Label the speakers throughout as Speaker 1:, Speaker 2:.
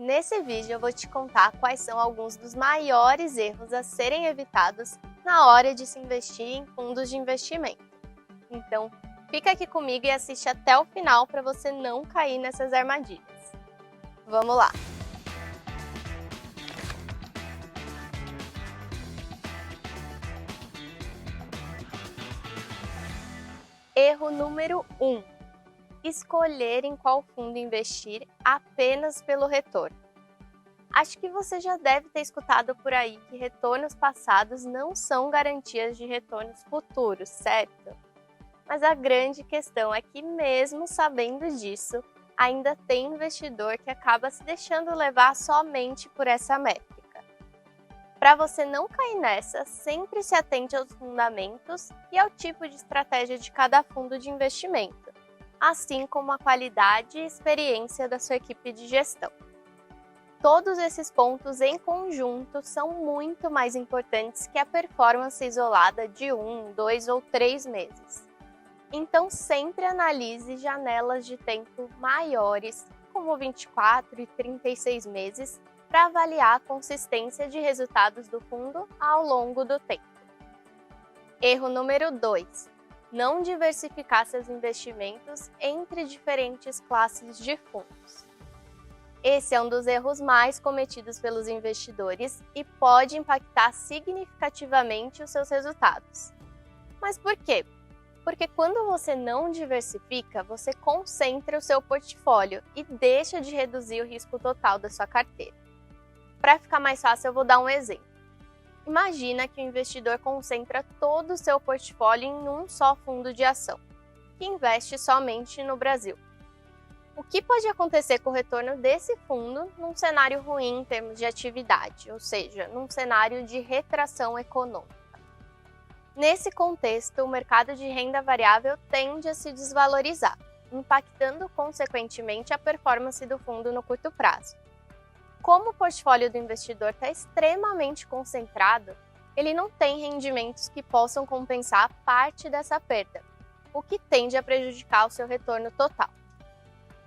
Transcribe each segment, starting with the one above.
Speaker 1: Nesse vídeo eu vou te contar quais são alguns dos maiores erros a serem evitados na hora de se investir em fundos de investimento. Então, fica aqui comigo e assiste até o final para você não cair nessas armadilhas. Vamos lá! Erro número 1. Escolher em qual fundo investir apenas pelo retorno. Acho que você já deve ter escutado por aí que retornos passados não são garantias de retornos futuros, certo? Mas a grande questão é que, mesmo sabendo disso, ainda tem investidor que acaba se deixando levar somente por essa métrica. Para você não cair nessa, sempre se atente aos fundamentos e ao tipo de estratégia de cada fundo de investimento, assim como a qualidade e experiência da sua equipe de gestão. Todos esses pontos em conjunto são muito mais importantes que a performance isolada de 1, 2 ou 3 meses. Então sempre analise janelas de tempo maiores, como 24 e 36 meses, para avaliar a consistência de resultados do fundo ao longo do tempo. Erro número 2. Não diversificar seus investimentos entre diferentes classes de fundos. Esse é um dos erros mais cometidos pelos investidores e pode impactar significativamente os seus resultados. Mas por quê? Porque quando você não diversifica, você concentra o seu portfólio e deixa de reduzir o risco total da sua carteira. Para ficar mais fácil, eu vou dar um exemplo. Imagina que o investidor concentra todo o seu portfólio em um só fundo de ação, que investe somente no Brasil. O que pode acontecer com o retorno desse fundo num cenário ruim em termos de atividade, ou seja, num cenário de retração econômica? Nesse contexto, o mercado de renda variável tende a se desvalorizar, impactando consequentemente a performance do fundo no curto prazo. Como o portfólio do investidor está extremamente concentrado, ele não tem rendimentos que possam compensar parte dessa perda, o que tende a prejudicar o seu retorno total.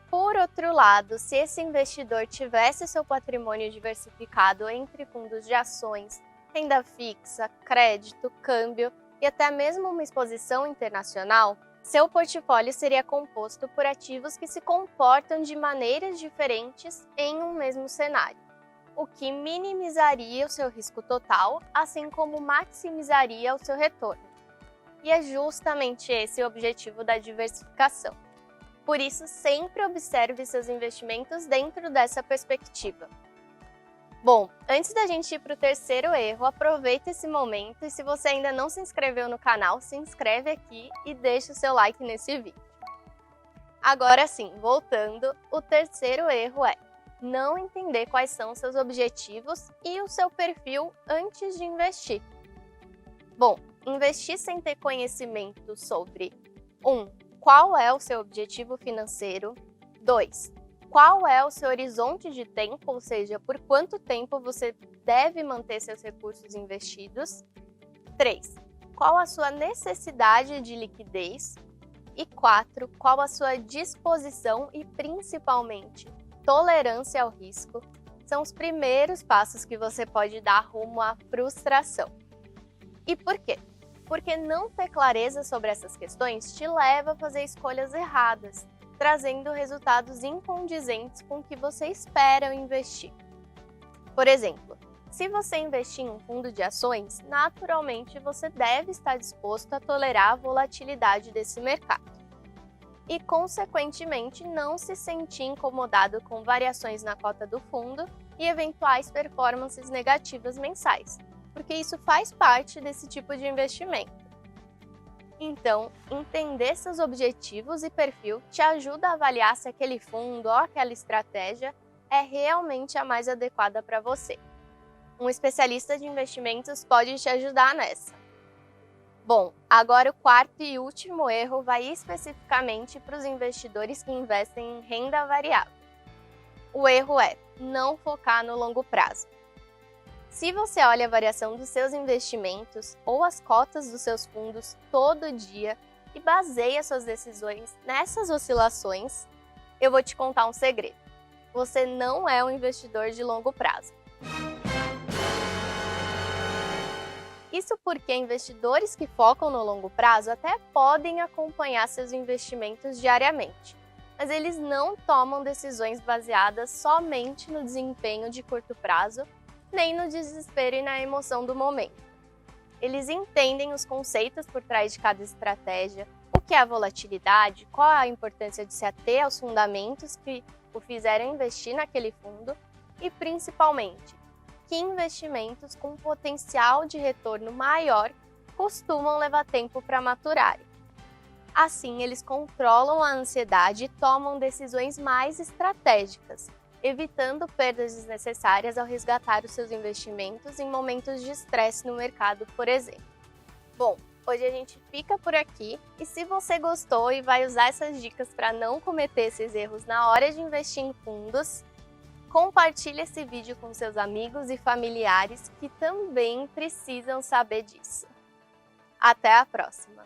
Speaker 1: Por outro lado, se esse investidor tivesse seu patrimônio diversificado entre fundos de ações, renda fixa, crédito, câmbio e até mesmo uma exposição internacional, seu portfólio seria composto por ativos que se comportam de maneiras diferentes em um mesmo cenário, o que minimizaria o seu risco total, assim como maximizaria o seu retorno. E é justamente esse o objetivo da diversificação. Por isso, sempre observe seus investimentos dentro dessa perspectiva. Bom, antes da gente ir para o terceiro erro, aproveita esse momento e se você ainda não se inscreveu no canal, se inscreve aqui e deixa o seu like nesse vídeo. Agora sim, voltando, o terceiro erro é não entender quais são seus objetivos e o seu perfil antes de investir. Bom, investir sem ter conhecimento sobre 1. Qual é o seu objetivo financeiro? 2. Qual é o seu horizonte de tempo, ou seja, por quanto tempo você deve manter seus recursos investidos? 3. Qual a sua necessidade de liquidez? E 4. Qual a sua disposição e, principalmente, tolerância ao risco? São os primeiros passos que você pode dar rumo à frustração. E por quê? Porque não ter clareza sobre essas questões te leva a fazer escolhas erradas, trazendo resultados incondizentes com o que você espera ao investir. Por exemplo, se você investir em um fundo de ações, naturalmente você deve estar disposto a tolerar a volatilidade desse mercado. E, consequentemente, não se sentir incomodado com variações na cota do fundo e eventuais performances negativas mensais, porque isso faz parte desse tipo de investimento. Então, entender seus objetivos e perfil te ajuda a avaliar se aquele fundo ou aquela estratégia é realmente a mais adequada para você. Um especialista de investimentos pode te ajudar nessa. Bom, agora o quarto e último erro vai especificamente para os investidores que investem em renda variável. O erro é não focar no longo prazo. Se você olha a variação dos seus investimentos ou as cotas dos seus fundos todo dia e baseia suas decisões nessas oscilações, eu vou te contar um segredo. você não é um investidor de longo prazo. Isso porque investidores que focam no longo prazo até podem acompanhar seus investimentos diariamente, mas eles não tomam decisões baseadas somente no desempenho de curto prazo, nem no desespero e na emoção do momento. Eles entendem os conceitos por trás de cada estratégia, o que é a volatilidade, qual a importância de se ater aos fundamentos que o fizeram investir naquele fundo e, principalmente, que investimentos com potencial de retorno maior costumam levar tempo para maturarem. Assim, eles controlam a ansiedade e tomam decisões mais estratégicas, evitando perdas desnecessárias ao resgatar os seus investimentos em momentos de estresse no mercado, por exemplo. Bom, hoje a gente fica por aqui e se você gostou e vai usar essas dicas para não cometer esses erros na hora de investir em fundos, compartilhe esse vídeo com seus amigos e familiares que também precisam saber disso. Até a próxima!